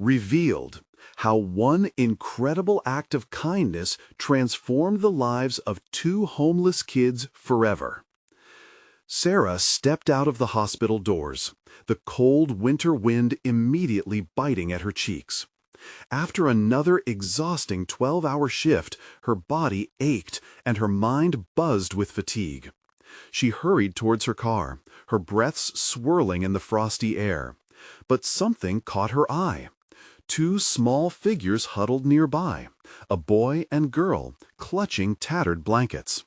revealed how one incredible act of kindness transformed the lives of two homeless kids forever. Sarah stepped out of the hospital doors, the cold winter wind immediately biting at her cheeks. After another exhausting 12-hour shift, her body ached and her mind buzzed with fatigue. She hurried towards her car, her breaths swirling in the frosty air. But something caught her eye. Two small figures huddled nearby, a boy and girl, clutching tattered blankets.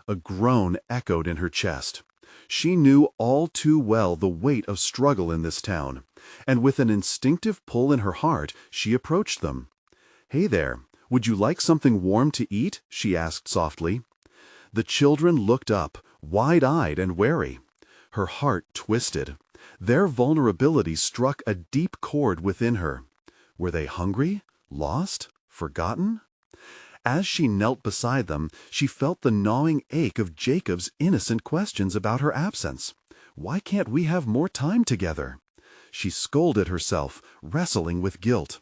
A groan echoed in her chest. She knew all too well the weight of struggle in this town, and with an instinctive pull in her heart, she approached them. "Hey there, would you like something warm to eat?" she asked softly. The children looked up, wide-eyed and wary. Her heart twisted. Their vulnerability struck a deep chord within her. Were they hungry, lost, forgotten? As she knelt beside them, she felt the gnawing ache of Jacob's innocent questions about her absence. "Why can't we have more time together?" She scolded herself, wrestling with guilt.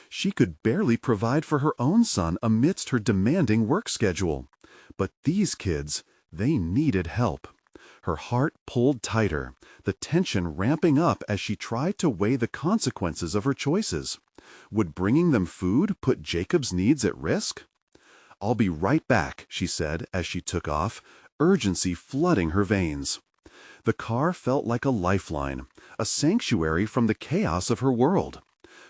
She could barely provide for her own son amidst her demanding work schedule. But these kids, they needed help. Her heart pulled tighter, the tension ramping up as she tried to weigh the consequences of her choices. Would bringing them food put Jacob's needs at risk? "I'll be right back," she said as she took off, urgency flooding her veins. The car felt like a lifeline, a sanctuary from the chaos of her world.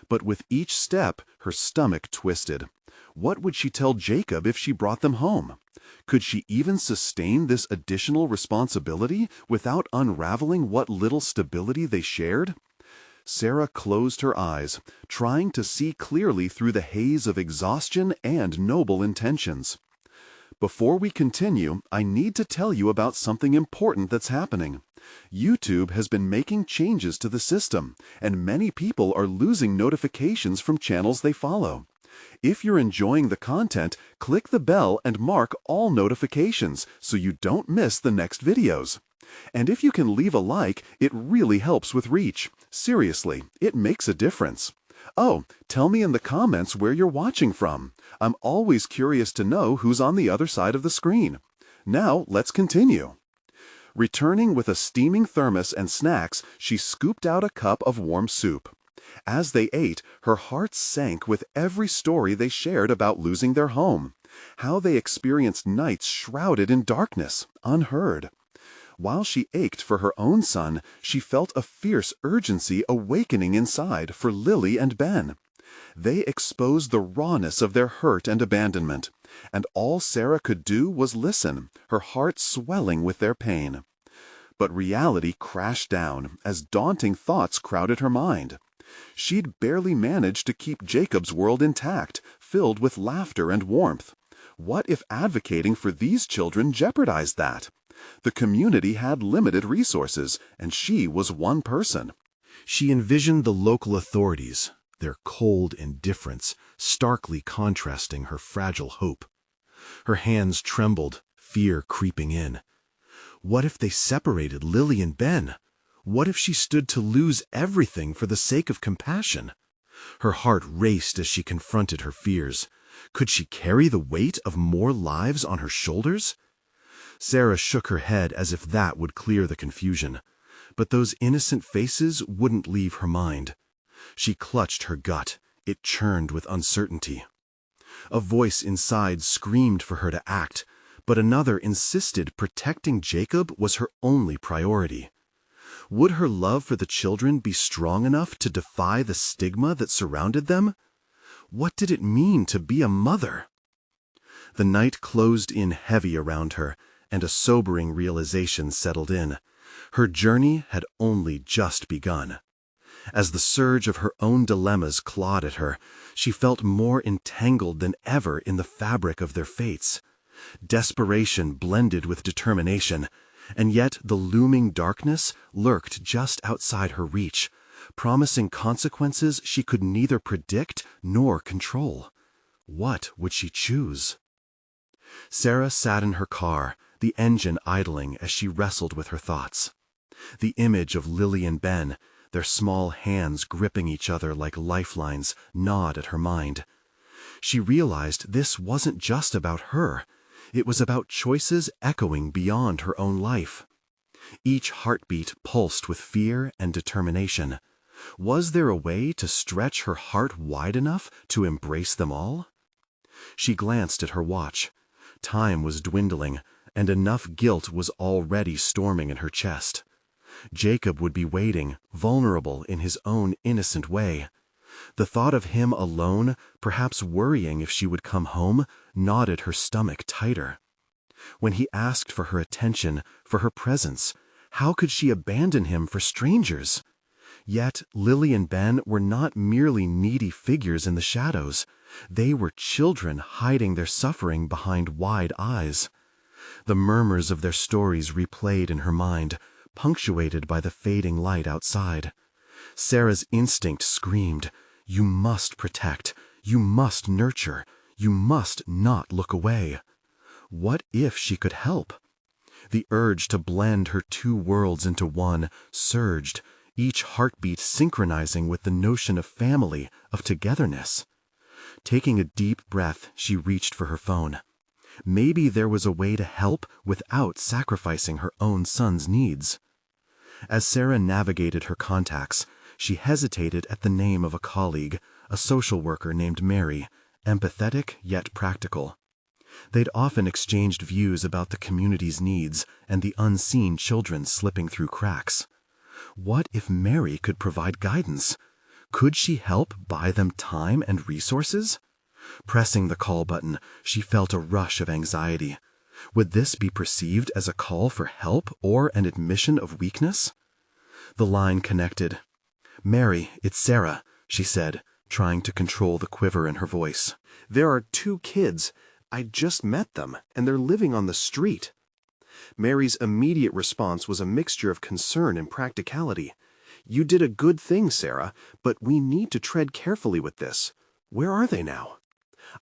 But with each step, her stomach twisted. What would she tell Jacob if she brought them home? Could she even sustain this additional responsibility without unraveling what little stability they shared? Sarah closed her eyes, trying to see clearly through the haze of exhaustion and noble intentions. Before we continue, I need to tell you about something important that's happening. YouTube has been making changes to the system, and many people are losing notifications from channels they follow. If you're enjoying the content, click the bell and mark all notifications so you don't miss the next videos. And if you can leave a like, it really helps with reach. Seriously, it makes a difference. Oh, tell me in the comments where you're watching from. I'm always curious to know who's on the other side of the screen. Now, let's continue. Returning with a steaming thermos and snacks, she scooped out a cup of warm soup. As they ate, her heart sank with every story they shared about losing their home, how they experienced nights shrouded in darkness, unheard. While she ached for her own son, she felt a fierce urgency awakening inside for Lily and Ben. They exposed the rawness of their hurt and abandonment, and all Sarah could do was listen, her heart swelling with their pain. But reality crashed down as daunting thoughts crowded her mind. She'd barely managed to keep Jacob's world intact, filled with laughter and warmth. What if advocating for these children jeopardized that? The community had limited resources, and she was one person. She envisioned the local authorities, their cold indifference starkly contrasting her fragile hope. Her hands trembled, fear creeping in. What if they separated Lily and Ben? What if she stood to lose everything for the sake of compassion? Her heart raced as she confronted her fears. Could she carry the weight of more lives on her shoulders? Sarah shook her head as if that would clear the confusion. But those innocent faces wouldn't leave her mind. She clutched her gut. It churned with uncertainty. A voice inside screamed for her to act, but another insisted protecting Jacob was her only priority. Would her love for the children be strong enough to defy the stigma that surrounded them? What did it mean to be a mother? The night closed in heavy around her, and a sobering realization settled in. Her journey had only just begun. As the surge of her own dilemmas clawed at her, she felt more entangled than ever in the fabric of their fates. Desperation blended with determination, and yet the looming darkness lurked just outside her reach, promising consequences she could neither predict nor control. What would she choose? Sarah sat in her car, the engine idling as she wrestled with her thoughts. The image of Lily and Ben, their small hands gripping each other like lifelines, gnawed at her mind. She realized this wasn't just about her. It was about choices echoing beyond her own life. Each heartbeat pulsed with fear and determination. Was there a way to stretch her heart wide enough to embrace them all? She glanced at her watch. Time was dwindling, and enough guilt was already storming in her chest. Jacob would be waiting, vulnerable in his own innocent way. The thought of him alone, perhaps worrying if she would come home, knotted her stomach tighter. When he asked for her attention, for her presence, how could she abandon him for strangers? Yet Lily and Ben were not merely needy figures in the shadows. They were children hiding their suffering behind wide eyes. The murmurs of their stories replayed in her mind, punctuated by the fading light outside. Sarah's instinct screamed, "You must protect, you must nurture, you must not look away." What if she could help? The urge to blend her two worlds into one surged, each heartbeat synchronizing with the notion of family, of togetherness. Taking a deep breath, she reached for her phone. Maybe there was a way to help without sacrificing her own son's needs. As Sarah navigated her contacts, she hesitated at the name of a colleague, a social worker named Mary, empathetic yet practical. They'd often exchanged views about the community's needs and the unseen children slipping through cracks. What if Mary could provide guidance? Could she help buy them time and resources? Pressing the call button, she felt a rush of anxiety. Would this be perceived as a call for help or an admission of weakness? The line connected. "Mary, it's Sarah," she said, trying to control the quiver in her voice. "There are 2 kids. I just met them, and they're living on the street." Mary's immediate response was a mixture of concern and practicality. "You did a good thing, Sarah, but we need to tread carefully with this. Where are they now?"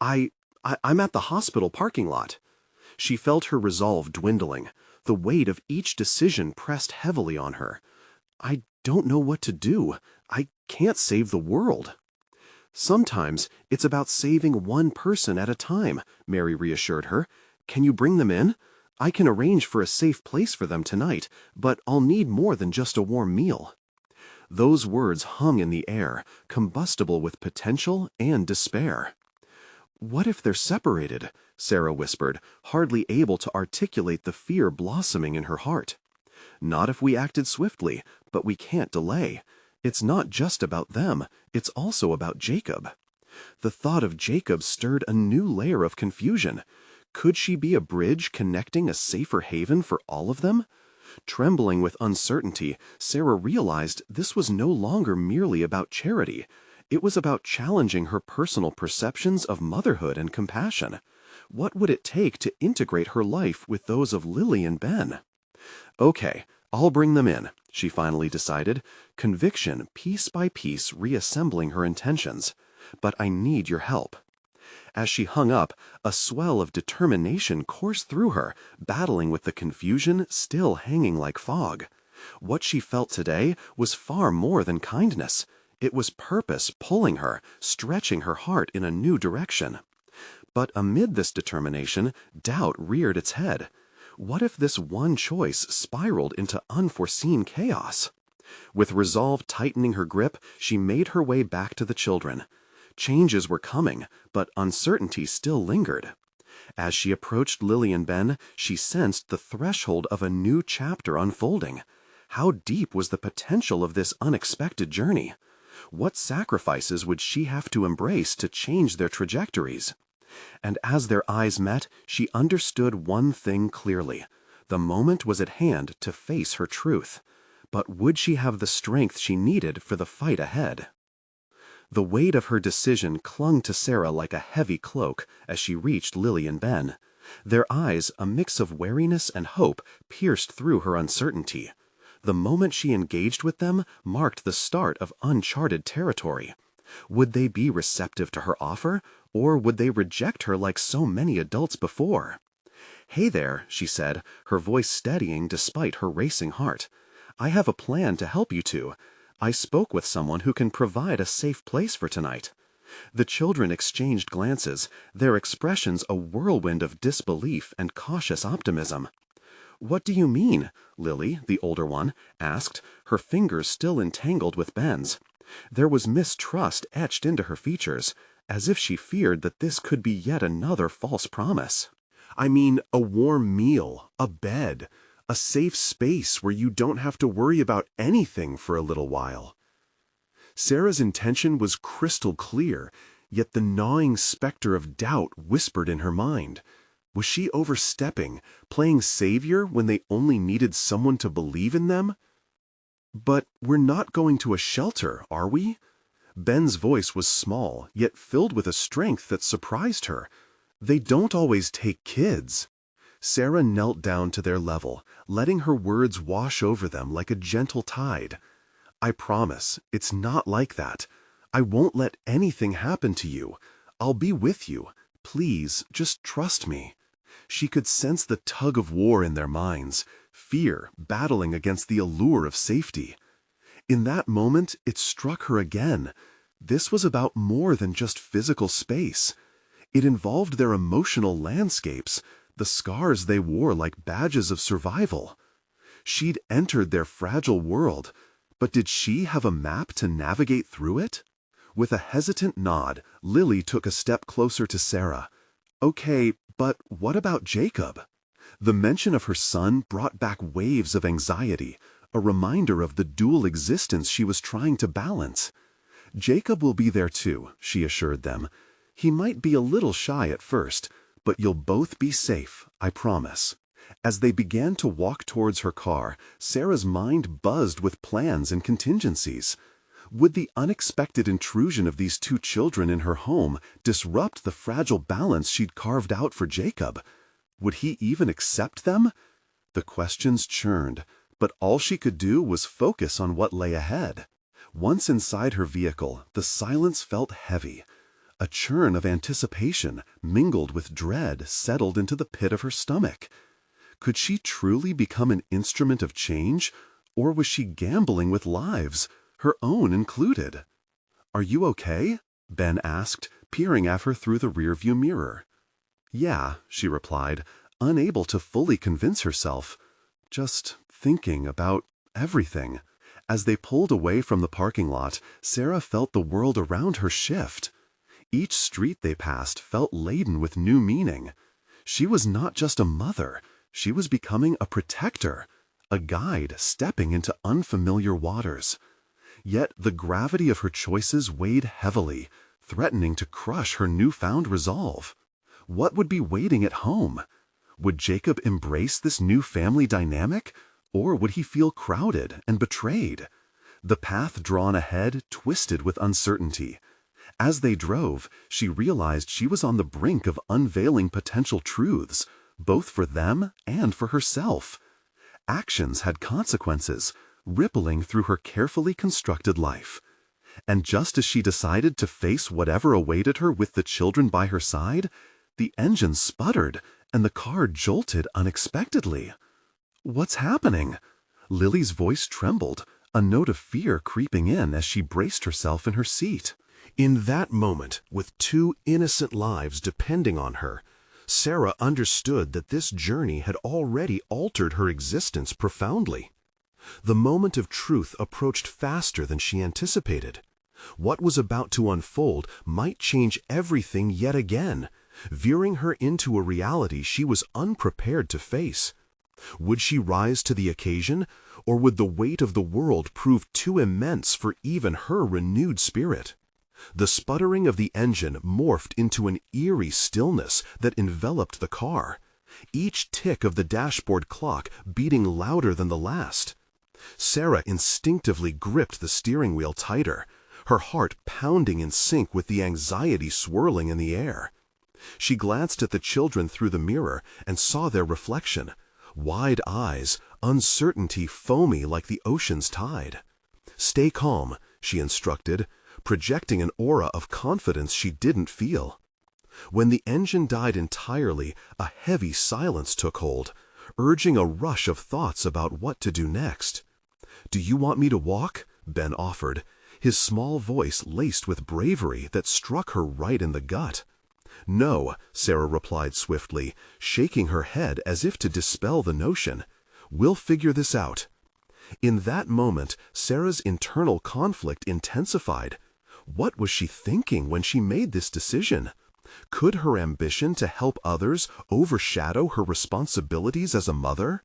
I'm at the hospital parking lot." She felt her resolve dwindling. The weight of each decision pressed heavily on her. "I don't know what to do. I can't save the world." "Sometimes it's about saving one person at a time," Mary reassured her. "Can you bring them in? I can arrange for a safe place for them tonight, but I'll need more than just a warm meal." Those words hung in the air, combustible with potential and despair. "What if they're separated?" Sarah whispered, hardly able to articulate the fear blossoming in her heart. "Not if we acted swiftly, but we can't delay. It's not just about them, it's also about Jacob." The thought of Jacob stirred a new layer of confusion. Could she be a bridge connecting a safer haven for all of them? Trembling with uncertainty, Sarah realized this was no longer merely about charity. It was about challenging her personal perceptions of motherhood and compassion. What would it take to integrate her life with those of Lily and Ben? "Okay, I'll bring them in," she finally decided, conviction piece by piece reassembling her intentions. "But I need your help." As she hung up, a swell of determination coursed through her, battling with the confusion still hanging like fog. What she felt today was far more than kindness. It was purpose pulling her, stretching her heart in a new direction. But amid this determination, doubt reared its head. What if this one choice spiraled into unforeseen chaos? With resolve tightening her grip, she made her way back to the children. Changes were coming, but uncertainty still lingered. As she approached Lily and Ben, she sensed the threshold of a new chapter unfolding. How deep was the potential of this unexpected journey? What sacrifices would she have to embrace to change their trajectories? And as their eyes met, she understood one thing clearly. The moment was at hand to face her truth. But would she have the strength she needed for the fight ahead? The weight of her decision clung to Sarah like a heavy cloak as she reached Lily and Ben. Their eyes, a mix of wariness and hope, pierced through her uncertainty. The moment she engaged with them marked the start of uncharted territory. Would they be receptive to her offer, or would they reject her like so many adults before? "Hey there," she said, her voice steadying despite her racing heart. "I have a plan to help you two. I spoke with someone who can provide a safe place for tonight." The children exchanged glances, their expressions a whirlwind of disbelief and cautious optimism. "What do you mean?" Lily, the older one, asked, her fingers still entangled with Ben's. There was mistrust etched into her features, as if she feared that this could be yet another false promise. "I mean a warm meal, a bed, a safe space where you don't have to worry about anything for a little while." Sarah's intention was crystal clear, yet the gnawing specter of doubt whispered in her mind. Was she overstepping, playing savior when they only needed someone to believe in them? "But we're not going to a shelter, are we?" Ben's voice was small, yet filled with a strength that surprised her. "They don't always take kids." Sarah knelt down to their level, letting her words wash over them like a gentle tide. "I promise, it's not like that. I won't let anything happen to you. I'll be with you. Please, just trust me." She could sense the tug of war in their minds, fear battling against the allure of safety. In that moment, it struck her again. This was about more than just physical space. It involved their emotional landscapes, the scars they wore like badges of survival. She'd entered their fragile world, but did she have a map to navigate through it? With a hesitant nod, Lily took a step closer to Sarah. "Okay, but what about Jacob?" The mention of her son brought back waves of anxiety, a reminder of the dual existence she was trying to balance. "Jacob will be there too," she assured them. "He might be a little shy at first, but you'll both be safe, I promise." As they began to walk towards her car, Sarah's mind buzzed with plans and contingencies. Would the unexpected intrusion of these two children in her home disrupt the fragile balance she'd carved out for Jacob? Would he even accept them? The questions churned, but all she could do was focus on what lay ahead. Once inside her vehicle, the silence felt heavy. A churn of anticipation, mingled with dread, settled into the pit of her stomach. Could she truly become an instrument of change, or was she gambling with lives, her own included? "Are you okay?" Ben asked, peering at her through the rearview mirror. "Yeah," she replied, unable to fully convince herself. "Just thinking about everything." As they pulled away from the parking lot, Sarah felt the world around her shift. Each street they passed felt laden with new meaning. She was not just a mother. She was becoming a protector, a guide stepping into unfamiliar waters. Yet the gravity of her choices weighed heavily, threatening to crush her newfound resolve. What would be waiting at home? Would Jacob embrace this new family dynamic, or would he feel crowded and betrayed? The path drawn ahead twisted with uncertainty. As they drove, she realized she was on the brink of unveiling potential truths, both for them and for herself. Actions had consequences, rippling through her carefully constructed life. And just as she decided to face whatever awaited her with the children by her side, the engine sputtered and the car jolted unexpectedly. "What's happening?" Lily's voice trembled, a note of fear creeping in as she braced herself in her seat. In that moment, with two innocent lives depending on her, Sarah understood that this journey had already altered her existence profoundly. The moment of truth approached faster than she anticipated. What was about to unfold might change everything yet again, veering her into a reality she was unprepared to face. Would she rise to the occasion, or would the weight of the world prove too immense for even her renewed spirit? The sputtering of the engine morphed into an eerie stillness that enveloped the car, each tick of the dashboard clock beating louder than the last. Sarah instinctively gripped the steering wheel tighter, her heart pounding in sync with the anxiety swirling in the air. She glanced at the children through the mirror and saw their reflection, wide eyes, uncertainty foamy like the ocean's tide. "Stay calm," she instructed, projecting an aura of confidence she didn't feel. When the engine died entirely, a heavy silence took hold, urging a rush of thoughts about what to do next. "Do you want me to walk?" Ben offered, his small voice laced with bravery that struck her right in the gut. "No," Sarah replied swiftly, shaking her head as if to dispel the notion. "We'll figure this out." In that moment, Sarah's internal conflict intensified. What was she thinking when she made this decision? Could her ambition to help others overshadow her responsibilities as a mother?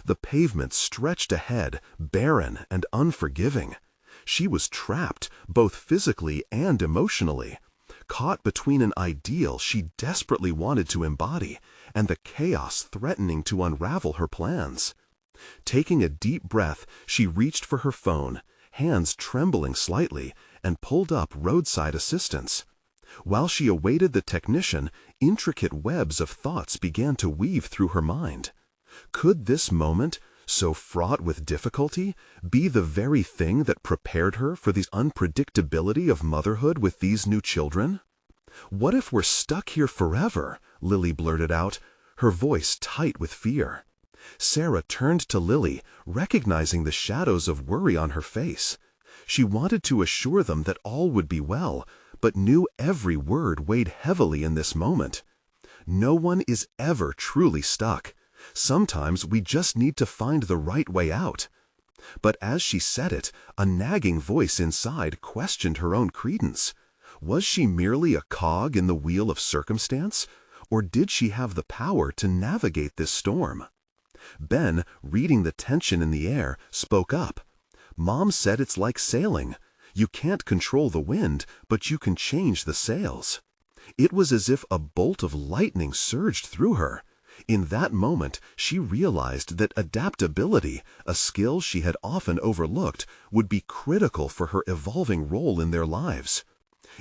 The pavement stretched ahead, barren and unforgiving. She was trapped, both physically and emotionally, caught between an ideal she desperately wanted to embody and the chaos threatening to unravel her plans. Taking a deep breath, she reached for her phone, hands trembling slightly, and pulled up roadside assistance. While she awaited the technician, intricate webs of thoughts began to weave through her mind. Could this moment, so fraught with difficulty, be the very thing that prepared her for the unpredictability of motherhood with these new children? "What if we're stuck here forever?" Lily blurted out, her voice tight with fear. Sarah turned to Lily, recognizing the shadows of worry on her face. She wanted to assure them that all would be well, but knew every word weighed heavily in this moment. No one is ever truly stuck. Sometimes we just need to find the right way out. But as she said it, a nagging voice inside questioned her own credence. Was she merely a cog in the wheel of circumstance, or did she have the power to navigate this storm? Ben, reading the tension in the air, spoke up. "Mom said it's like sailing. You can't control the wind, but you can change the sails." It was as if a bolt of lightning surged through her. In that moment, she realized that adaptability, a skill she had often overlooked, would be critical for her evolving role in their lives.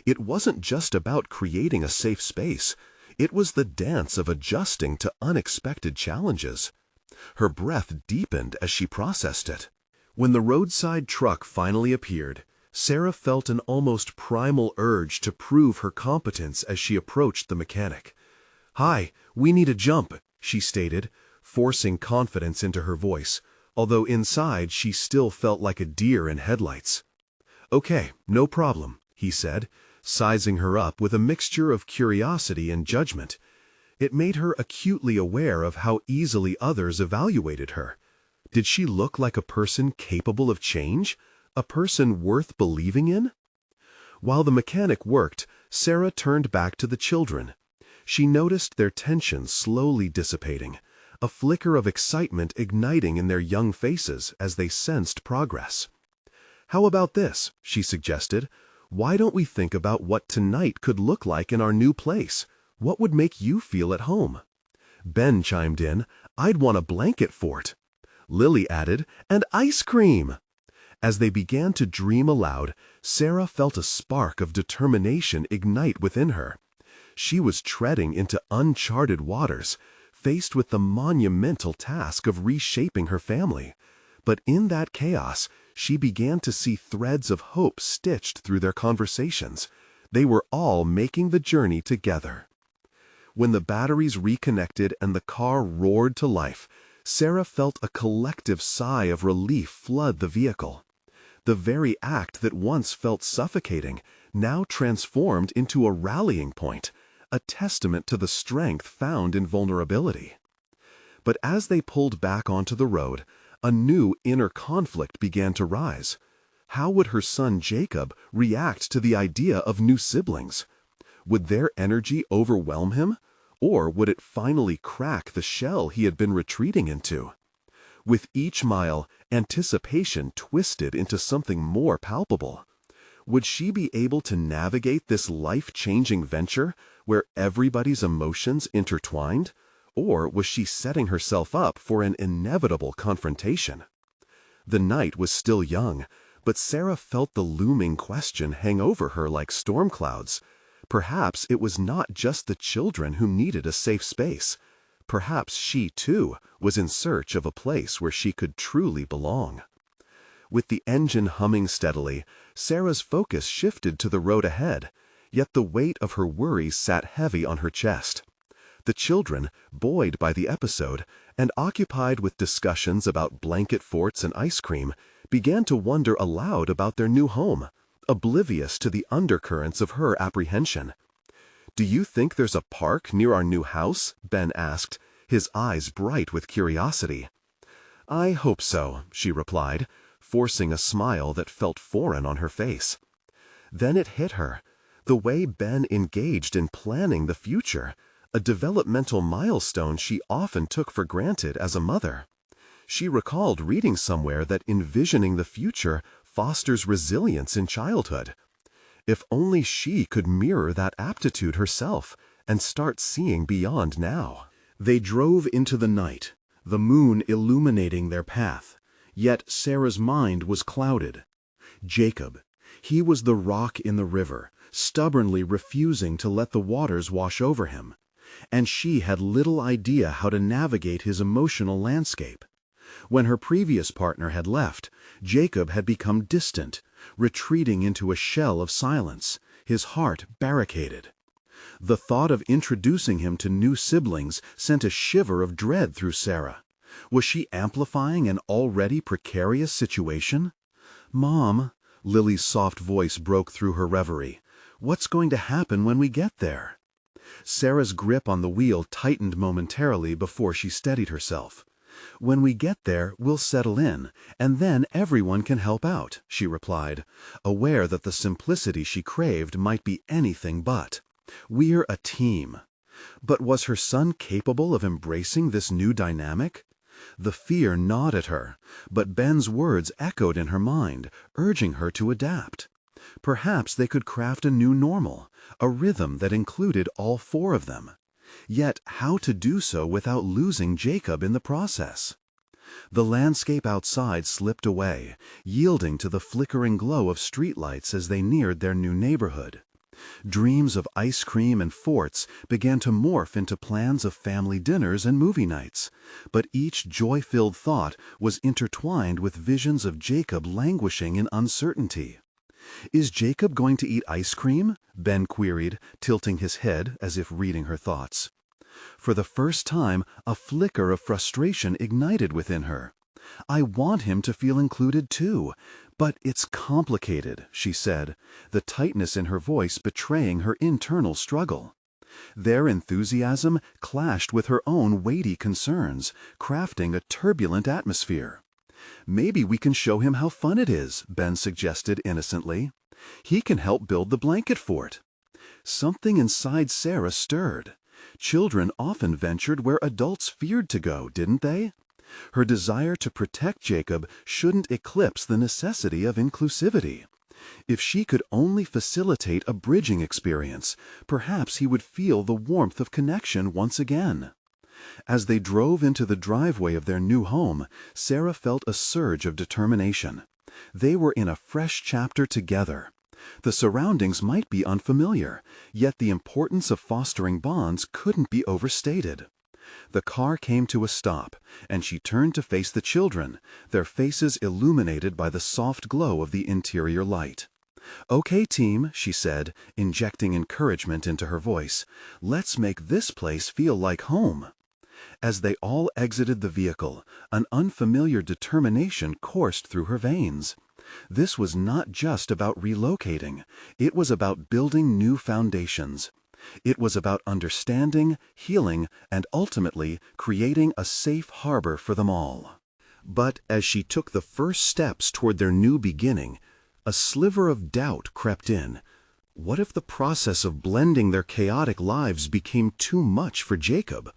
It wasn't just about creating a safe space. It was the dance of adjusting to unexpected challenges. Her breath deepened as she processed it. When the roadside truck finally appeared, Sarah felt an almost primal urge to prove her competence as she approached the mechanic. "Hi, we need a jump," she stated, forcing confidence into her voice, although inside she still felt like a deer in headlights. "Okay, no problem," he said, sizing her up with a mixture of curiosity and judgment. It made her acutely aware of how easily others evaluated her. Did she look like a person capable of change? A person worth believing in? While the mechanic worked, Sarah turned back to the children. She noticed their tension slowly dissipating, a flicker of excitement igniting in their young faces as they sensed progress. "How about this?" she suggested. "Why don't we think about what tonight could look like in our new place? What would make you feel at home?" Ben chimed in, "I'd want a blanket fort." Lily added, "And ice cream." As they began to dream aloud, Sarah felt a spark of determination ignite within her. She was treading into uncharted waters, faced with the monumental task of reshaping her family. But in that chaos, she began to see threads of hope stitched through their conversations. They were all making the journey together. When the batteries reconnected and the car roared to life, Sarah felt a collective sigh of relief flood the vehicle. The very act that once felt suffocating now transformed into a rallying point, a testament to the strength found in vulnerability. But as they pulled back onto the road, a new inner conflict began to rise. How would her son Jacob react to the idea of new siblings? Would their energy overwhelm him, or would it finally crack the shell he had been retreating into? With each mile, anticipation twisted into something more palpable. Would she be able to navigate this life-changing venture where everybody's emotions intertwined, or was she setting herself up for an inevitable confrontation? The night was still young, but Sarah felt the looming question hang over her like storm clouds. Perhaps it was not just the children who needed a safe space. Perhaps she, too, was in search of a place where she could truly belong. With the engine humming steadily, Sarah's focus shifted to the road ahead, yet the weight of her worries sat heavy on her chest. The children, buoyed by the episode, and occupied with discussions about blanket forts and ice cream, began to wonder aloud about their new home, oblivious to the undercurrents of her apprehension. "Do you think there's a park near our new house?" Ben asked, his eyes bright with curiosity. "I hope so," she replied, forcing a smile that felt foreign on her face. Then it hit her, the way Ben engaged in planning the future, a developmental milestone she often took for granted as a mother. She recalled reading somewhere that envisioning the future fosters resilience in childhood. If only she could mirror that aptitude herself and start seeing beyond now. They drove into the night, the moon illuminating their path, yet Sarah's mind was clouded. Jacob, he was the rock in the river, stubbornly refusing to let the waters wash over him, and she had little idea how to navigate his emotional landscape. When her previous partner had left, Jacob had become distant, retreating into a shell of silence, his heart barricaded. The thought of introducing him to new siblings sent a shiver of dread through Sarah. Was she amplifying an already precarious situation? "Mom," Lily's soft voice broke through her reverie, "what's going to happen when we get there?" Sarah's grip on the wheel tightened momentarily before she steadied herself. "When we get there, we'll settle in, and then everyone can help out," she replied, aware that the simplicity she craved might be anything but. "We're a team." But was her son capable of embracing this new dynamic? The fear gnawed at her, but Ben's words echoed in her mind, urging her to adapt. Perhaps they could craft a new normal, a rhythm that included all four of them. Yet how to do so without losing Jacob in the process? The landscape outside slipped away, yielding to the flickering glow of streetlights as they neared their new neighborhood. Dreams of ice cream and forts began to morph into plans of family dinners and movie nights, but each joy-filled thought was intertwined with visions of Jacob languishing in uncertainty. "Is Jacob going to eat ice cream?" Ben queried, tilting his head as if reading her thoughts. For the first time, a flicker of frustration ignited within her. "I want him to feel included too, but it's complicated," she said, the tightness in her voice betraying her internal struggle. Their enthusiasm clashed with her own weighty concerns, crafting a turbulent atmosphere. "Maybe we can show him how fun it is," Ben suggested innocently. "He can help build the blanket fort." Something inside Sarah stirred. Children often ventured where adults feared to go, didn't they? Her desire to protect Jacob shouldn't eclipse the necessity of inclusivity. If she could only facilitate a bridging experience, perhaps he would feel the warmth of connection once again. As they drove into the driveway of their new home, Sarah felt a surge of determination. They were in a fresh chapter together. The surroundings might be unfamiliar, yet the importance of fostering bonds couldn't be overstated. The car came to a stop, and she turned to face the children, their faces illuminated by the soft glow of the interior light. "Okay, team," she said, injecting encouragement into her voice. "Let's make this place feel like home." As they all exited the vehicle, an unfamiliar determination coursed through her veins. This was not just about relocating, it was about building new foundations. It was about understanding, healing, and ultimately creating a safe harbor for them all. But as she took the first steps toward their new beginning, a sliver of doubt crept in. What if the process of blending their chaotic lives became too much for Jacob?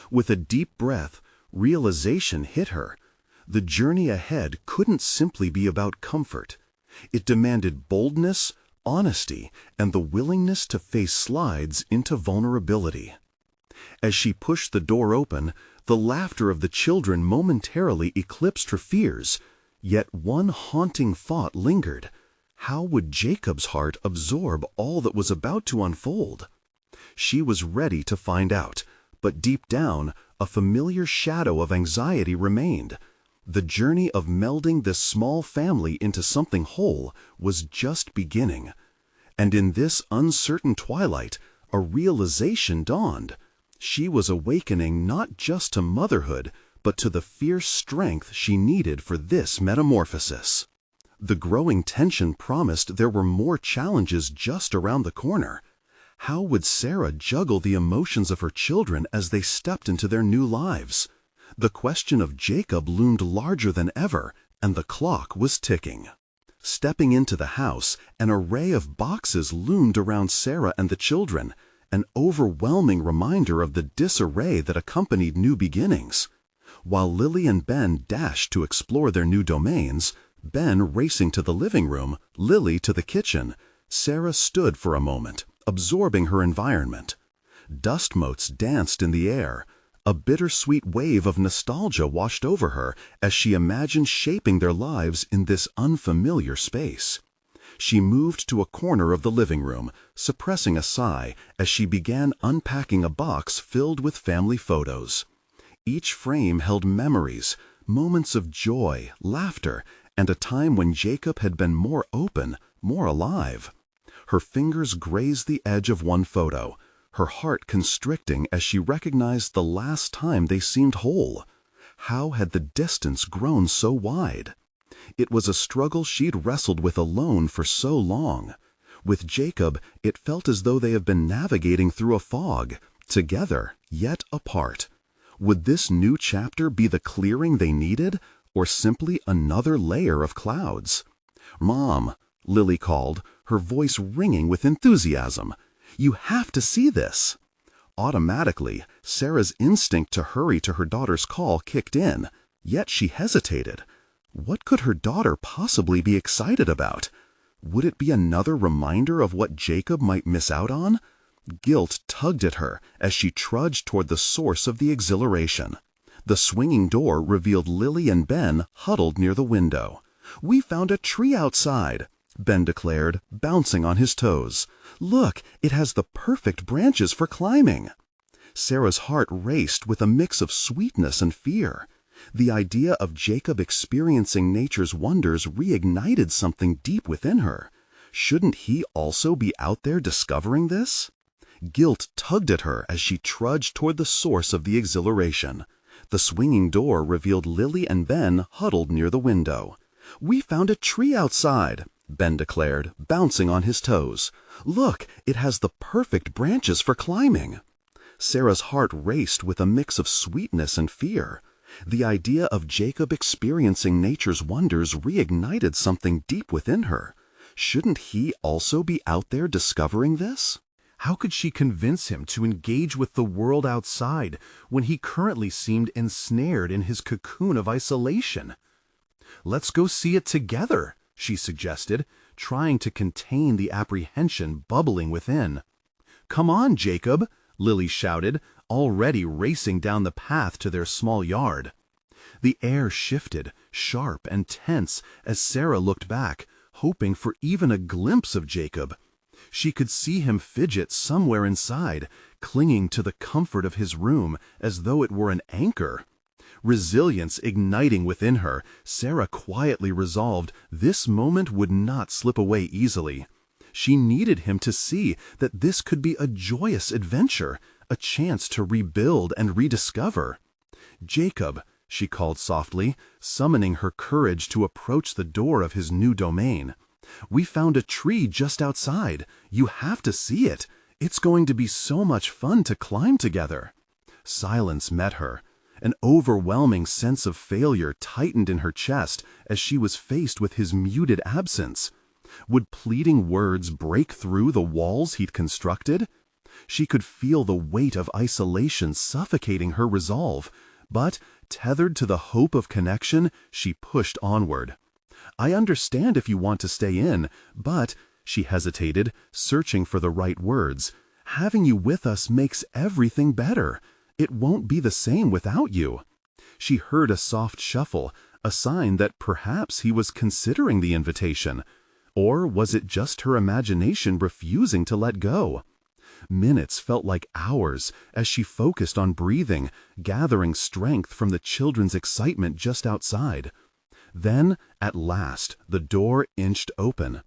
With a deep breath, realization hit her. The journey ahead couldn't simply be about comfort. It demanded boldness, honesty, and the willingness to face slides into vulnerability. As she pushed the door open, the laughter of the children momentarily eclipsed her fears, yet one haunting thought lingered. How would Jacob's heart absorb all that was about to unfold? She was ready to find out, but deep down, a familiar shadow of anxiety remained. The journey of melding this small family into something whole was just beginning. And in this uncertain twilight, a realization dawned. She was awakening not just to motherhood, but to the fierce strength she needed for this metamorphosis. The growing tension promised there were more challenges just around the corner. How would Sarah juggle the emotions of her children as they stepped into their new lives? The question of Jacob loomed larger than ever, and the clock was ticking. Stepping into the house, an array of boxes loomed around Sarah and the children, an overwhelming reminder of the disarray that accompanied new beginnings. While Lily and Ben dashed to explore their new domains, Ben racing to the living room, Lily to the kitchen, Sarah stood for a moment, absorbing her environment. Dust motes danced in the air. A bittersweet wave of nostalgia washed over her as she imagined shaping their lives in this unfamiliar space. She moved to a corner of the living room, suppressing a sigh as she began unpacking a box filled with family photos. Each frame held memories, moments of joy, laughter, and a time when Jacob had been more open, more alive. Her fingers grazed the edge of one photo, her heart constricting as she recognized the last time they seemed whole. How had the distance grown so wide? It was a struggle she'd wrestled with alone for so long. With Jacob, it felt as though they had been navigating through a fog, together, yet apart. Would this new chapter be the clearing they needed, or simply another layer of clouds? "Mom," Lily called, her voice ringing with enthusiasm. "You have to see this." Automatically, Sarah's instinct to hurry to her daughter's call kicked in, yet she hesitated. What could her daughter possibly be excited about? Would it be another reminder of what Jacob might miss out on? Guilt tugged at her as she trudged toward the source of the exhilaration. The swinging door revealed Lily and Ben huddled near the window. "We found a tree outside," Ben declared, bouncing on his toes. "Look, it has the perfect branches for climbing." Sarah's heart raced with a mix of sweetness and fear. The idea of Jacob experiencing nature's wonders reignited something deep within her. Shouldn't he also be out there discovering this? Guilt tugged at her as she trudged toward the source of the exhilaration. The swinging door revealed Lily and Ben huddled near the window. "We found a tree outside," Ben declared, bouncing on his toes. "Look, it has the perfect branches for climbing." Sarah's heart raced with a mix of sweetness and fear. The idea of Jacob experiencing nature's wonders reignited something deep within her. Shouldn't he also be out there discovering this? How could she convince him to engage with the world outside when he currently seemed ensnared in his cocoon of isolation? "Let's go see it together," she suggested, trying to contain the apprehension bubbling within. "Come on, Jacob," Lily shouted, already racing down the path to their small yard. The air shifted, sharp and tense, as Sarah looked back, hoping for even a glimpse of Jacob. She could see him fidget somewhere inside, clinging to the comfort of his room as though it were an anchor. Resilience igniting within her, Sarah quietly resolved this moment would not slip away easily. She needed him to see that this could be a joyous adventure, a chance to rebuild and rediscover. "Jacob," she called softly, summoning her courage to approach the door of his new domain. "We found a tree just outside. You have to see it. It's going to be so much fun to climb together." Silence met her. An overwhelming sense of failure tightened in her chest as she was faced with his muted absence. Would pleading words break through the walls he'd constructed? She could feel the weight of isolation suffocating her resolve, but, tethered to the hope of connection, she pushed onward. "I understand if you want to stay in, but," she hesitated, searching for the right words, "having you with us makes everything better. It won't be the same without you." She heard a soft shuffle, a sign that perhaps he was considering the invitation. Or was it just her imagination refusing to let go? Minutes felt like hours as she focused on breathing, gathering strength from the children's excitement just outside. Then, at last, the door inched open.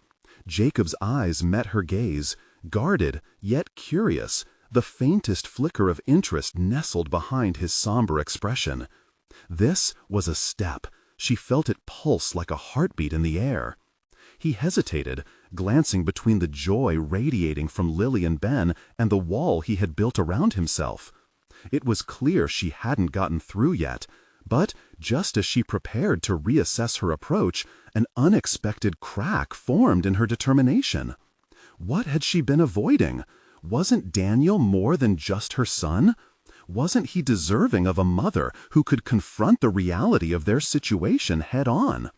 Jacob's eyes met her gaze, guarded yet curious. The faintest flicker of interest nestled behind his somber expression. This was a step. She felt it pulse like a heartbeat in the air. He hesitated, glancing between the joy radiating from Lily and Ben and the wall he had built around himself. It was clear she hadn't gotten through yet, but just as she prepared to reassess her approach, an unexpected crack formed in her determination. What had she been avoiding? Wasn't Daniel more than just her son? Wasn't he deserving of a mother who could confront the reality of their situation head-on?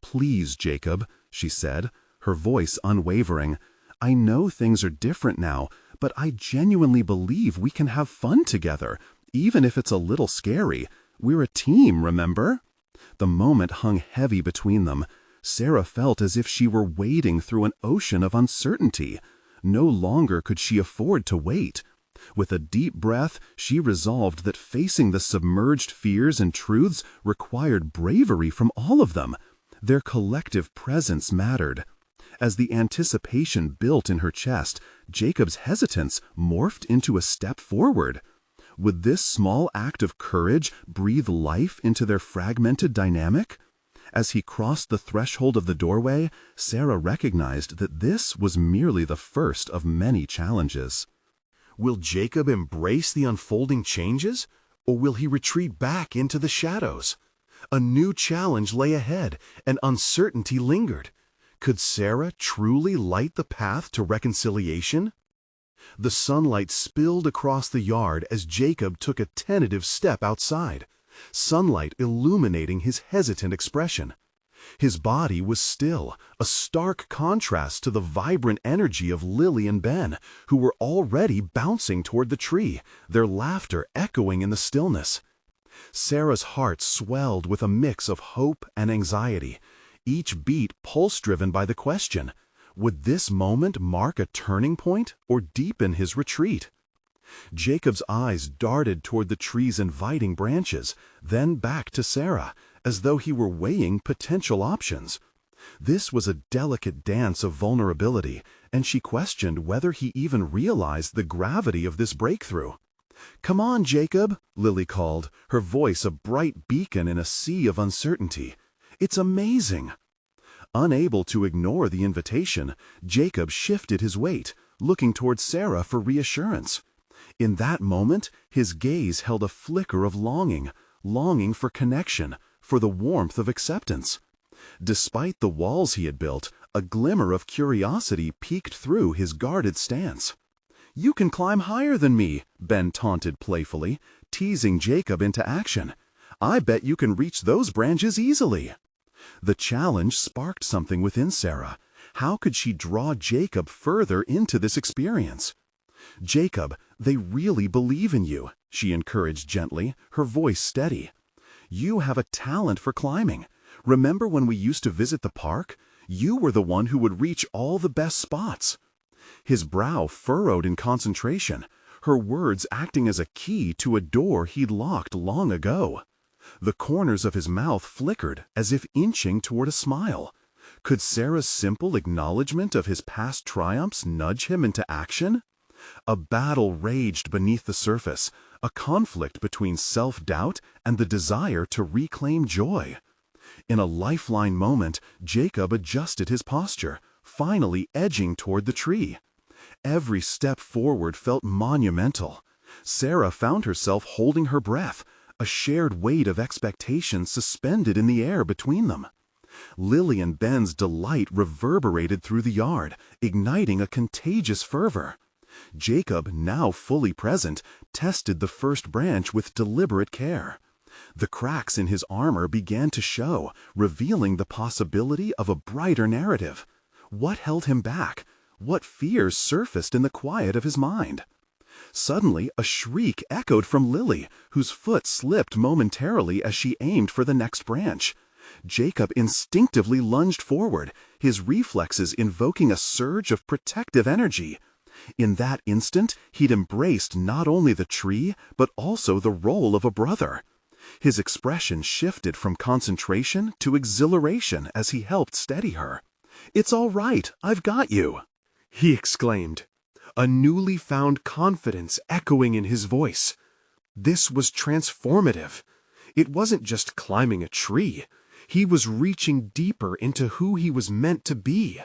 "Please, Jacob," she said, her voice unwavering. "I know things are different now, but I genuinely believe we can have fun together, even if it's a little scary. We're a team, remember?" The moment hung heavy between them. Sarah felt as if she were wading through an ocean of uncertainty. No longer could she afford to wait. With a deep breath, she resolved that facing the submerged fears and truths required bravery from all of them. Their collective presence mattered. As the anticipation built in her chest, Jacob's hesitance morphed into a step forward. Would this small act of courage breathe life into their fragmented dynamic? As he crossed the threshold of the doorway, Sarah recognized that this was merely the first of many challenges. Will Jacob embrace the unfolding changes, or will he retreat back into the shadows? A new challenge lay ahead, and uncertainty lingered. Could Sarah truly light the path to reconciliation? The sunlight spilled across the yard as Jacob took a tentative step outside, sunlight illuminating his hesitant expression. His body was still, a stark contrast to the vibrant energy of Lily and Ben, who were already bouncing toward the tree, their laughter echoing in the stillness. Sarah's heart swelled with a mix of hope and anxiety, each beat pulse-driven by the question, would this moment mark a turning point or deepen his retreat? Jacob's eyes darted toward the tree's inviting branches, then back to Sarah, as though he were weighing potential options. This was a delicate dance of vulnerability, and she questioned whether he even realized the gravity of this breakthrough. "Come on, Jacob," Lily called, her voice a bright beacon in a sea of uncertainty. "It's amazing." Unable to ignore the invitation, Jacob shifted his weight, looking toward Sarah for reassurance. In that moment, his gaze held a flicker of longing for connection, for the warmth of acceptance. Despite the walls he had built, a glimmer of curiosity peeked through his guarded stance. "You can climb higher than me," Ben taunted playfully, teasing Jacob into action. "I bet you can reach those branches easily." The challenge sparked something within Sarah. How could she draw Jacob further into this experience? "Jacob, they really believe in you," she encouraged gently, her voice steady. "You have a talent for climbing. Remember when we used to visit the park? You were the one who would reach all the best spots." His brow furrowed in concentration, her words acting as a key to a door he'd locked long ago. The corners of his mouth flickered as if inching toward a smile. Could Sarah's simple acknowledgement of his past triumphs nudge him into action? A battle raged beneath the surface, a conflict between self-doubt and the desire to reclaim joy. In a lifeline moment, Jacob adjusted his posture, finally edging toward the tree. Every step forward felt monumental. Sarah found herself holding her breath, a shared weight of expectation suspended in the air between them. Lily and Ben's delight reverberated through the yard, igniting a contagious fervor. Jacob, now fully present, tested the first branch with deliberate care. The cracks in his armor began to show, revealing the possibility of a brighter narrative. What held him back? What fears surfaced in the quiet of his mind? Suddenly, a shriek echoed from Lily, whose foot slipped momentarily as she aimed for the next branch. Jacob instinctively lunged forward, his reflexes invoking a surge of protective energy. In that instant, he'd embraced not only the tree, but also the role of a brother. His expression shifted from concentration to exhilaration as he helped steady her. "It's all right, I've got you," he exclaimed, a newly found confidence echoing in his voice. This was transformative. It wasn't just climbing a tree. He was reaching deeper into who he was meant to be.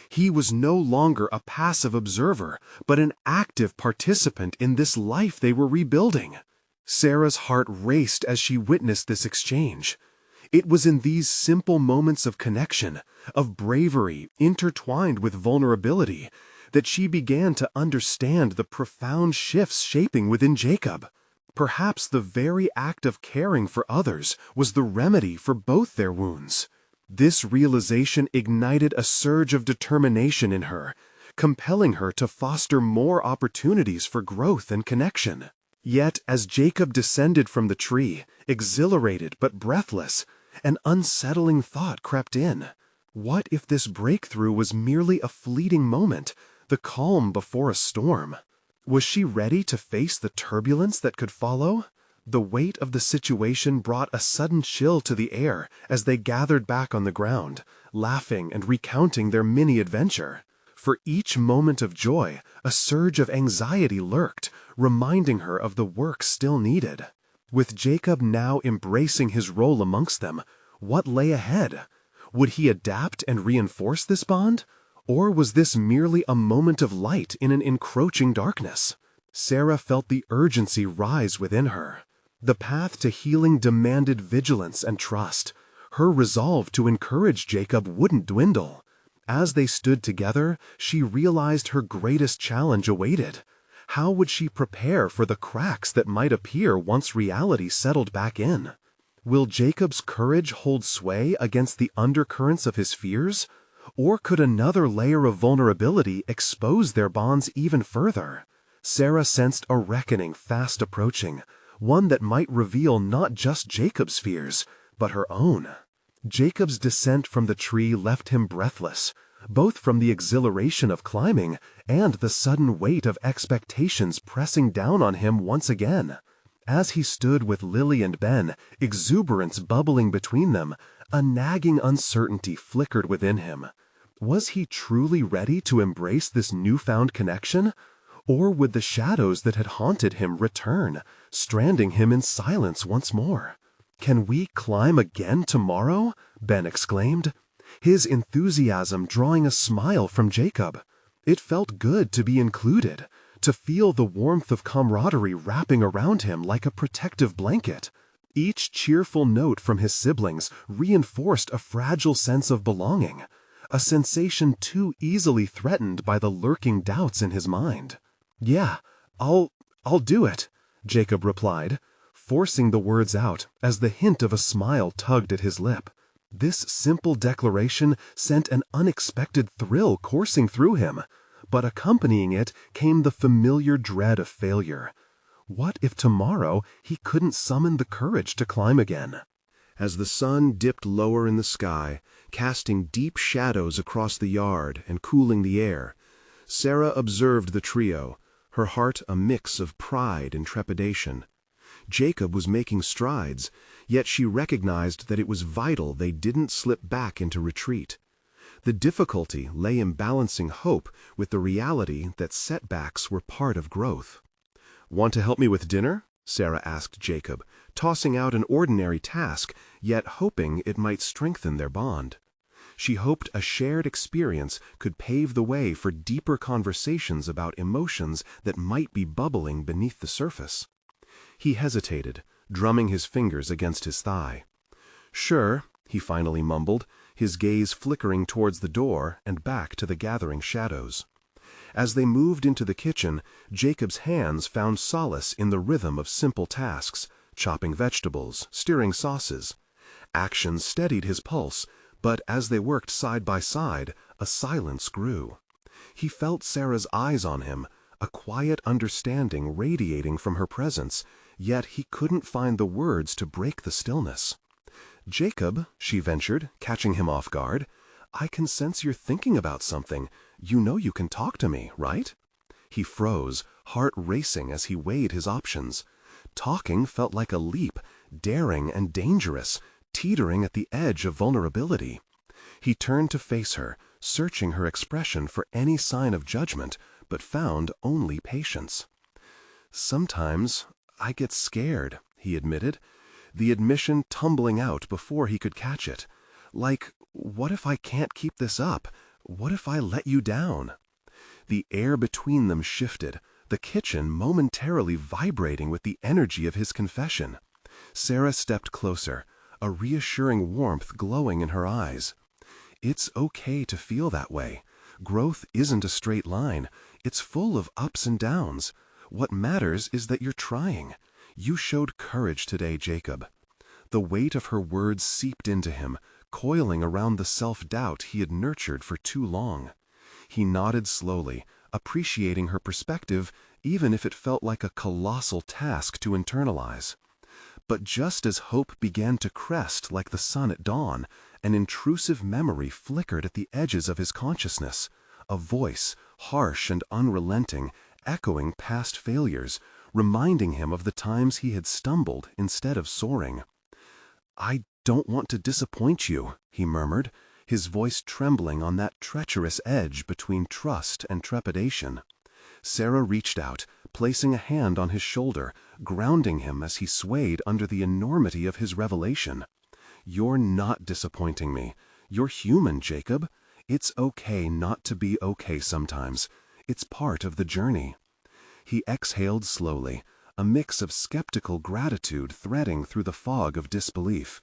He was no longer a passive observer, but an active participant in this life they were rebuilding. Sarah's heart raced as she witnessed this exchange. It was in these simple moments of connection, of bravery intertwined with vulnerability, that she began to understand the profound shifts shaping within Jacob. Perhaps the very act of caring for others was the remedy for both their wounds. This realization ignited a surge of determination in her, compelling her to foster more opportunities for growth and connection. Yet, as Jacob descended from the tree, exhilarated but breathless, an unsettling thought crept in. What if this breakthrough was merely a fleeting moment, the calm before a storm? Was she ready to face the turbulence that could follow? The weight of the situation brought a sudden chill to the air as they gathered back on the ground, laughing and recounting their mini-adventure. For each moment of joy, a surge of anxiety lurked, reminding her of the work still needed. With Jacob now embracing his role amongst them, what lay ahead? Would he adapt and reinforce this bond? Or was this merely a moment of light in an encroaching darkness? Sarah felt the urgency rise within her. The path to healing demanded vigilance and trust. Her resolve to encourage Jacob wouldn't dwindle. As they stood together, she realized her greatest challenge awaited. How would she prepare for the cracks that might appear once reality settled back in? Will Jacob's courage hold sway against the undercurrents of his fears? Or could another layer of vulnerability expose their bonds even further? Sarah sensed a reckoning fast approaching, one that might reveal not just Jacob's fears, but her own. Jacob's descent from the tree left him breathless, both from the exhilaration of climbing and the sudden weight of expectations pressing down on him once again. As he stood with Lily and Ben, exuberance bubbling between them, a nagging uncertainty flickered within him. Was he truly ready to embrace this newfound connection? Or would the shadows that had haunted him return, stranding him in silence once more? "Can we climb again tomorrow?" Ben exclaimed, his enthusiasm drawing a smile from Jacob. It felt good to be included, to feel the warmth of camaraderie wrapping around him like a protective blanket. Each cheerful note from his siblings reinforced a fragile sense of belonging, a sensation too easily threatened by the lurking doubts in his mind. "Yeah, I'll do it," Jacob replied, forcing the words out as the hint of a smile tugged at his lip. This simple declaration sent an unexpected thrill coursing through him, but accompanying it came the familiar dread of failure. What if tomorrow he couldn't summon the courage to climb again? As the sun dipped lower in the sky, casting deep shadows across the yard and cooling the air, Sarah observed the trio, her heart a mix of pride and trepidation. Jacob was making strides, yet she recognized that it was vital they didn't slip back into retreat. The difficulty lay in balancing hope with the reality that setbacks were part of growth. "Want to help me with dinner?" Sarah asked Jacob, tossing out an ordinary task, yet hoping it might strengthen their bond. She hoped a shared experience could pave the way for deeper conversations about emotions that might be bubbling beneath the surface. He hesitated, drumming his fingers against his thigh. "Sure," he finally mumbled, his gaze flickering towards the door and back to the gathering shadows. As they moved into the kitchen, Jacob's hands found solace in the rhythm of simple tasks, chopping vegetables, stirring sauces. Action steadied his pulse, but as they worked side by side, a silence grew. He felt Sarah's eyes on him, a quiet understanding radiating from her presence, yet he couldn't find the words to break the stillness. "Jacob," she ventured, catching him off guard, "I can sense you're thinking about something. You know you can talk to me, right?" He froze, heart racing as he weighed his options. Talking felt like a leap, daring and dangerous, teetering at the edge of vulnerability. He turned to face her, searching her expression for any sign of judgment, but found only patience. "Sometimes I get scared," he admitted. the admission tumbling out before he could catch it. Like, what if I can't keep this up? What if I let you down? The air between them shifted, the kitchen momentarily vibrating with the energy of his confession. Sarah stepped closer, a reassuring warmth glowing in her eyes. It's okay to feel that way. Growth isn't a straight line. It's full of ups and downs. What matters is that you're trying. You showed courage today, Jacob. The weight of her words seeped into him, coiling around the self-doubt he had nurtured for too long. He nodded slowly, appreciating her perspective, even if it felt like a colossal task to internalize. But just as hope began to crest like the sun at dawn, an intrusive memory flickered at the edges of his consciousness, a voice, harsh and unrelenting, echoing past failures, reminding him of the times he had stumbled instead of soaring. "I don't want to disappoint you," he murmured, his voice trembling on that treacherous edge between trust and trepidation. Sarah reached out, placing a hand on his shoulder, grounding him as he swayed under the enormity of his revelation. "You're not disappointing me. You're human, Jacob. It's okay not to be okay sometimes. It's part of the journey." He exhaled slowly, a mix of skeptical gratitude threading through the fog of disbelief.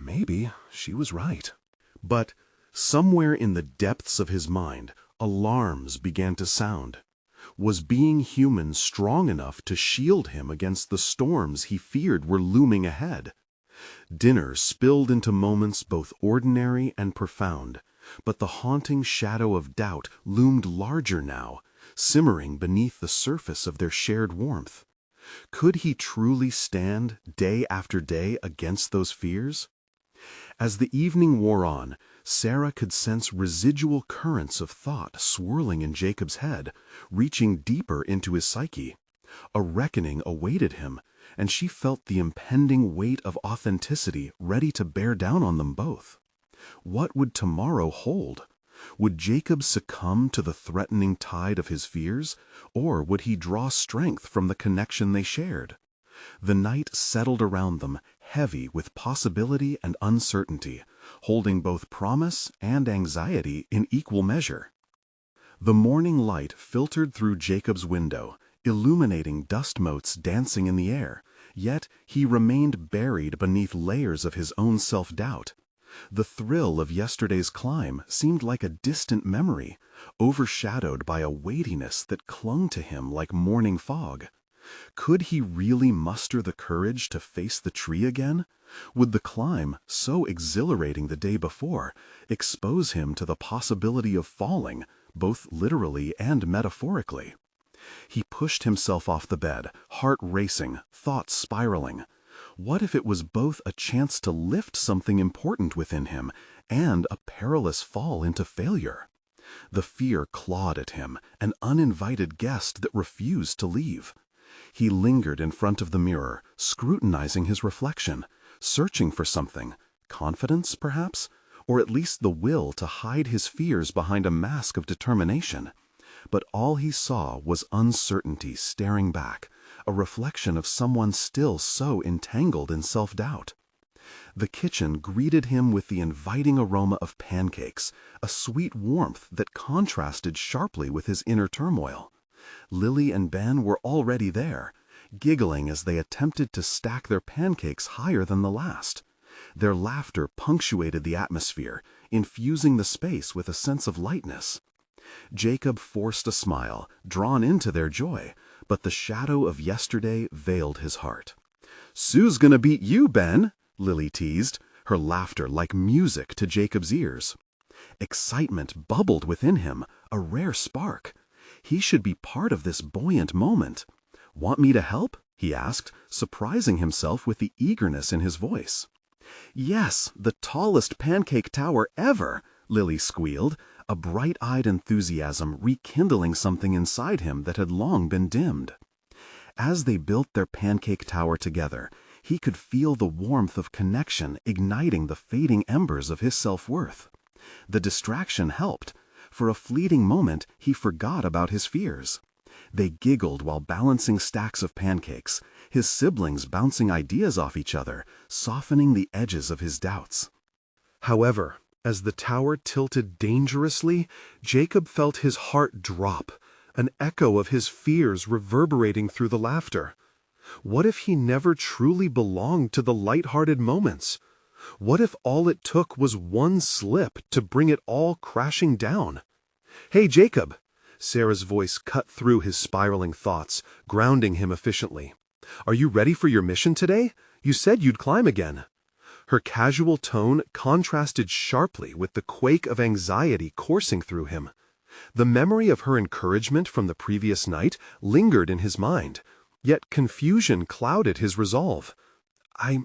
Maybe she was right. But somewhere in the depths of his mind, alarms began to sound. Was being human strong enough to shield him against the storms he feared were looming ahead? Dinner spilled into moments both ordinary and profound, but the haunting shadow of doubt loomed larger now, simmering beneath the surface of their shared warmth. Could he truly stand day after day against those fears? As the evening wore on, Sarah could sense residual currents of thought swirling in Jacob's head, reaching deeper into his psyche. A reckoning awaited him, and she felt the impending weight of authenticity ready to bear down on them both. What would tomorrow hold? Would Jacob succumb to the threatening tide of his fears, or would he draw strength from the connection they shared? The night settled around them, heavy with possibility and uncertainty, holding both promise and anxiety in equal measure. The morning light filtered through Jacob's window, illuminating dust motes dancing in the air, yet he remained buried beneath layers of his own self-doubt. The thrill of yesterday's climb seemed like a distant memory, overshadowed by a weightiness that clung to him like morning fog. Could he really muster the courage to face the tree again? Would the climb, so exhilarating the day before, expose him to the possibility of falling, both literally and metaphorically? He pushed himself off the bed, heart racing, thoughts spiraling. What if it was both a chance to lift something important within him and a perilous fall into failure? The fear clawed at him, an uninvited guest that refused to leave. He lingered in front of the mirror, scrutinizing his reflection, searching for something, confidence perhaps, or at least the will to hide his fears behind a mask of determination. But all he saw was uncertainty staring back, a reflection of someone still so entangled in self-doubt. The kitchen greeted him with the inviting aroma of pancakes, a sweet warmth that contrasted sharply with his inner turmoil. Lily and Ben were already there, giggling as they attempted to stack their pancakes higher than the last. Their laughter punctuated the atmosphere, infusing the space with a sense of lightness. Jacob forced a smile, drawn into their joy, but the shadow of yesterday veiled his heart. "Sue's gonna beat you, Ben," Lily teased, her laughter like music to Jacob's ears. Excitement bubbled within him, a rare spark. He should be part of this buoyant moment. "Want me to help?" he asked, surprising himself with the eagerness in his voice. "Yes, the tallest pancake tower ever," Lily squealed, a bright-eyed enthusiasm rekindling something inside him that had long been dimmed. As they built their pancake tower together, he could feel the warmth of connection igniting the fading embers of his self-worth. The distraction helped. For a fleeting moment, he forgot about his fears. They giggled while balancing stacks of pancakes, his siblings bouncing ideas off each other, softening the edges of his doubts. However, as the tower tilted dangerously, Jacob felt his heart drop, an echo of his fears reverberating through the laughter. What if he never truly belonged to the light-hearted moments? What if all it took was one slip to bring it all crashing down? "Hey, Jacob!" Sarah's voice cut through his spiraling thoughts, grounding him efficiently. "Are you ready for your mission today? You said you'd climb again." Her casual tone contrasted sharply with the quake of anxiety coursing through him. The memory of her encouragement from the previous night lingered in his mind, yet confusion clouded his resolve. I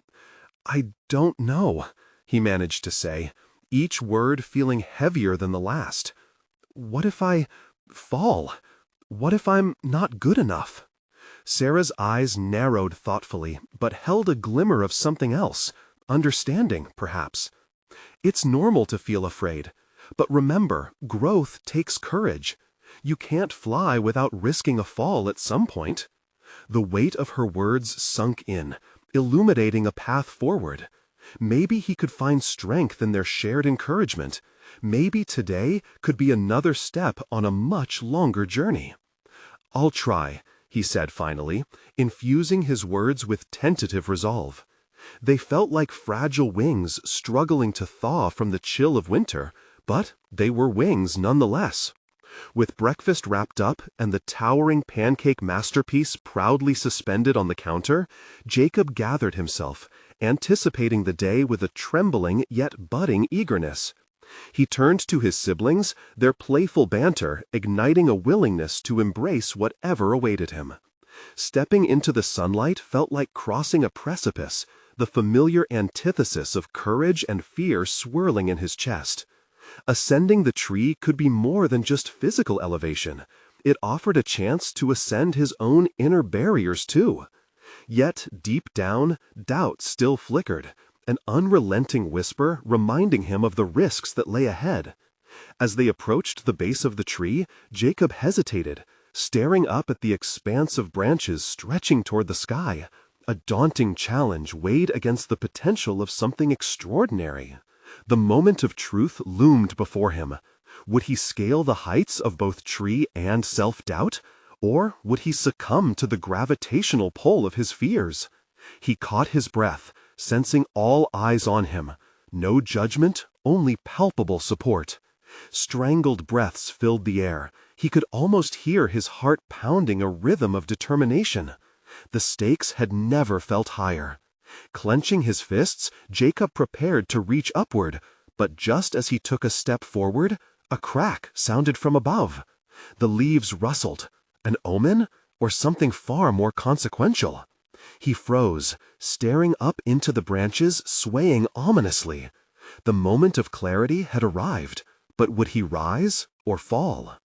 don't know," he managed to say, each word feeling heavier than the last. "What if I fall? What if I'm not good enough?" Sarah's eyes narrowed thoughtfully, but held a glimmer of something else, understanding, perhaps. "It's normal to feel afraid, but remember, growth takes courage. You can't fly without risking a fall at some point." The weight of her words sunk in, illuminating a path forward. Maybe he could find strength in their shared encouragement. Maybe today could be another step on a much longer journey. "I'll try," he said finally, infusing his words with tentative resolve. They felt like fragile wings struggling to thaw from the chill of winter, but they were wings nonetheless. With breakfast wrapped up and the towering pancake masterpiece proudly suspended on the counter, Jacob gathered himself, anticipating the day with a trembling yet budding eagerness. He turned to his siblings, their playful banter igniting a willingness to embrace whatever awaited him. Stepping into the sunlight felt like crossing a precipice, the familiar antithesis of courage and fear swirling in his chest. Ascending the tree could be more than just physical elevation. It offered a chance to ascend his own inner barriers too. Yet, deep down, doubt still flickered, an unrelenting whisper reminding him of the risks that lay ahead. As they approached the base of the tree, Jacob hesitated, staring up at the expanse of branches stretching toward the sky. A daunting challenge weighed against the potential of something extraordinary. The moment of truth loomed before him. Would he scale the heights of both tree and self-doubt? Or would he succumb to the gravitational pull of his fears? He caught his breath, sensing all eyes on him. No judgment, only palpable support. Strangled breaths filled the air. He could almost hear his heart pounding a rhythm of determination. The stakes had never felt higher. Clenching his fists, Jacob prepared to reach upward, but just as he took a step forward, a crack sounded from above. The leaves rustled. An omen? Or something far more consequential? He froze, staring up into the branches, swaying ominously. The moment of clarity had arrived, but would he rise or fall?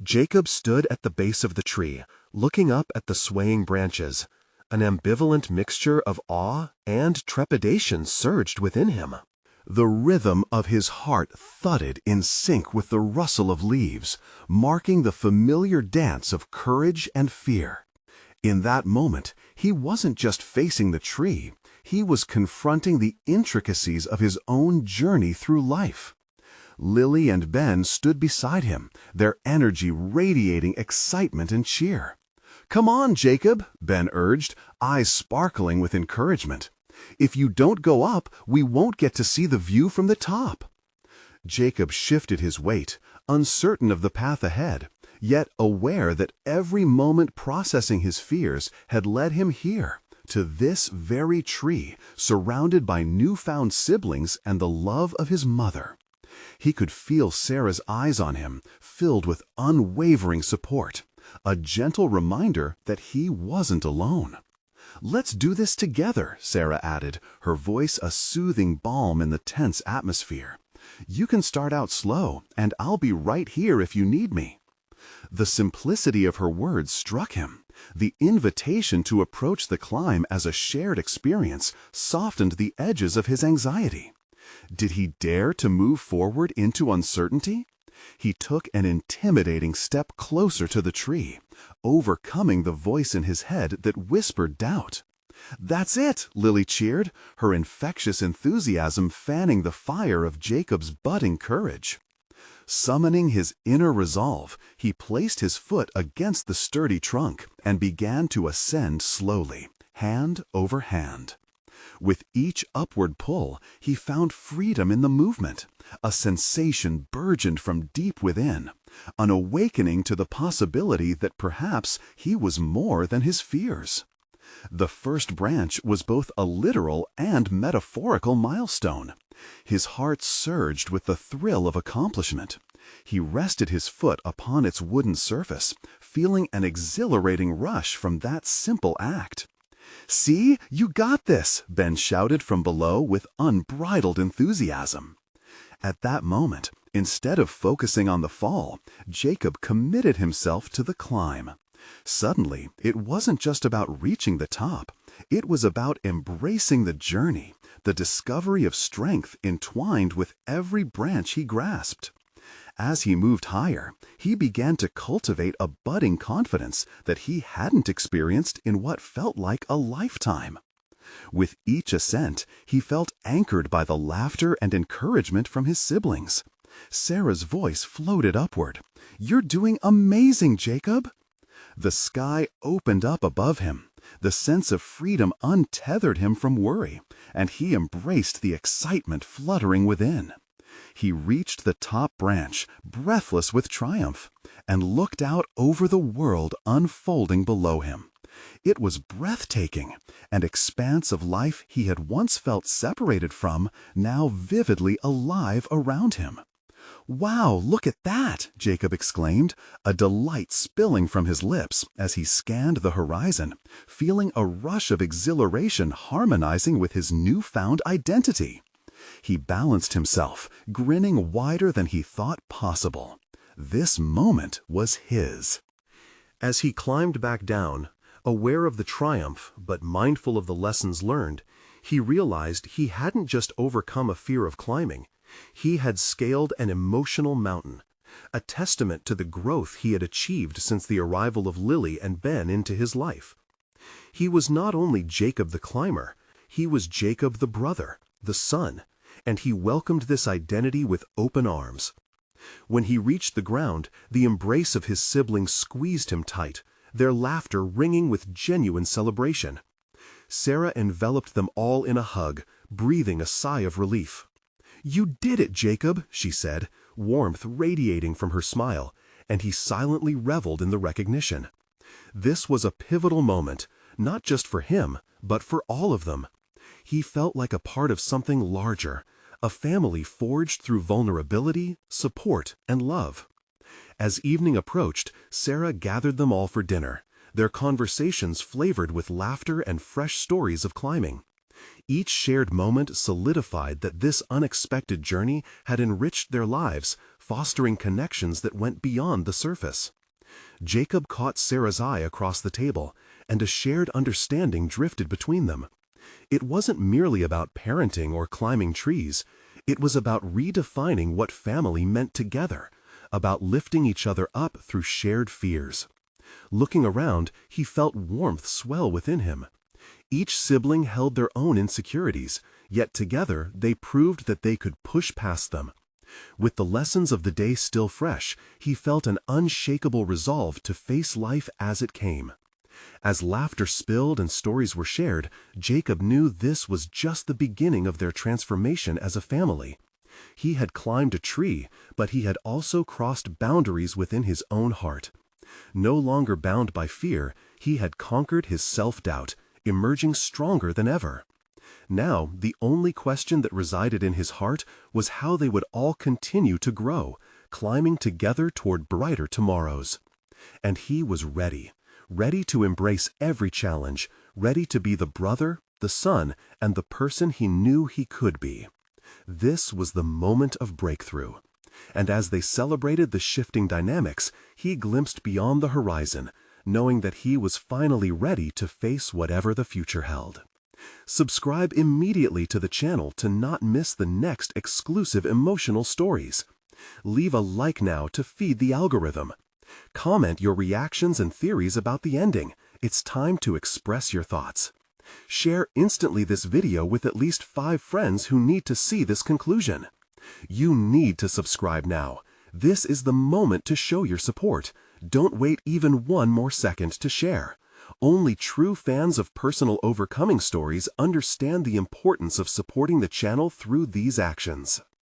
Jacob stood at the base of the tree, looking up at the swaying branches. An ambivalent mixture of awe and trepidation surged within him. The rhythm of his heart thudded in sync with the rustle of leaves, marking the familiar dance of courage and fear. In that moment, he wasn't just facing the tree, he was confronting the intricacies of his own journey through life. Lily and Ben stood beside him, their energy radiating excitement and cheer. "Come on, Jacob," Ben urged, eyes sparkling with encouragement. "If you don't go up, we won't get to see the view from the top." Jacob shifted his weight, uncertain of the path ahead, yet aware that every moment processing his fears had led him here, to this very tree, surrounded by newfound siblings and the love of his mother. He could feel Sarah's eyes on him, filled with unwavering support, a gentle reminder that he wasn't alone. "Let's do this together," Sarah added, her voice a soothing balm in the tense atmosphere. "You can start out slow, and I'll be right here if you need me." The simplicity of her words struck him. The invitation to approach the climb as a shared experience softened the edges of his anxiety. Did he dare to move forward into uncertainty? He took an intimidating step closer to the tree, overcoming the voice in his head that whispered doubt. "That's it!" Lily cheered, her infectious enthusiasm fanning the fire of Jacob's budding courage. Summoning his inner resolve, he placed his foot against the sturdy trunk and began to ascend slowly, hand over hand. With each upward pull, he found freedom in the movement. A sensation burgeoned from deep within, an awakening to the possibility that perhaps he was more than his fears. The first branch was both a literal and metaphorical milestone. His heart surged with the thrill of accomplishment. He rested his foot upon its wooden surface, feeling an exhilarating rush from that simple act. "See, you got this!" Ben shouted from below with unbridled enthusiasm. At that moment, instead of focusing on the fall, Jacob committed himself to the climb. Suddenly, it wasn't just about reaching the top. It was about embracing the journey, the discovery of strength entwined with every branch he grasped. As he moved higher, he began to cultivate a budding confidence that he hadn't experienced in what felt like a lifetime. With each ascent, he felt anchored by the laughter and encouragement from his siblings. Sarah's voice floated upward. "You're doing amazing, Jacob!" The sky opened up above him. The sense of freedom untethered him from worry, and he embraced the excitement fluttering within. He reached the top branch, breathless with triumph, and looked out over the world unfolding below him. It was breathtaking, an expanse of life he had once felt separated from, now vividly alive around him. "Wow, look at that!" Jacob exclaimed, a delight spilling from his lips as he scanned the horizon, feeling a rush of exhilaration harmonizing with his newfound identity. He balanced himself, grinning wider than he thought possible. This moment was his. As he climbed back down, aware of the triumph but mindful of the lessons learned, he realized he hadn't just overcome a fear of climbing. He had scaled an emotional mountain, a testament to the growth he had achieved since the arrival of Lily and Ben into his life. He was not only Jacob the climber, he was Jacob the brother, the son, and he welcomed this identity with open arms. When he reached the ground, the embrace of his siblings squeezed him tight, their laughter ringing with genuine celebration. Sarah enveloped them all in a hug, breathing a sigh of relief. "You did it, Jacob," she said, warmth radiating from her smile, and he silently reveled in the recognition. This was a pivotal moment, not just for him, but for all of them. He felt like a part of something larger, a family forged through vulnerability, support, and love. As evening approached, Sarah gathered them all for dinner, their conversations flavored with laughter and fresh stories of climbing. Each shared moment solidified that this unexpected journey had enriched their lives, fostering connections that went beyond the surface. Jacob caught Sarah's eye across the table, and a shared understanding drifted between them. It wasn't merely about parenting or climbing trees. It was about redefining what family meant together, about lifting each other up through shared fears. Looking around, he felt warmth swell within him. Each sibling held their own insecurities, yet together they proved that they could push past them. With the lessons of the day still fresh, he felt an unshakable resolve to face life as it came. As laughter spilled and stories were shared, Jacob knew this was just the beginning of their transformation as a family. He had climbed a tree, but he had also crossed boundaries within his own heart. No longer bound by fear, he had conquered his self-doubt, emerging stronger than ever. Now, the only question that resided in his heart was how they would all continue to grow, climbing together toward brighter tomorrows. And he was ready to embrace every challenge, ready to be the brother, the son, and the person he knew he could be. This was the moment of breakthrough. And as they celebrated the shifting dynamics, he glimpsed beyond the horizon, knowing that he was finally ready to face whatever the future held. Subscribe immediately to the channel to not miss the next exclusive emotional stories. Leave a like now to feed the algorithm. Comment your reactions and theories about the ending. It's time to express your thoughts. Share instantly this video with at least 5 friends who need to see this conclusion. You need to subscribe now. This is the moment to show your support. Don't wait even one more second to share. Only true fans of personal overcoming stories understand the importance of supporting the channel through these actions.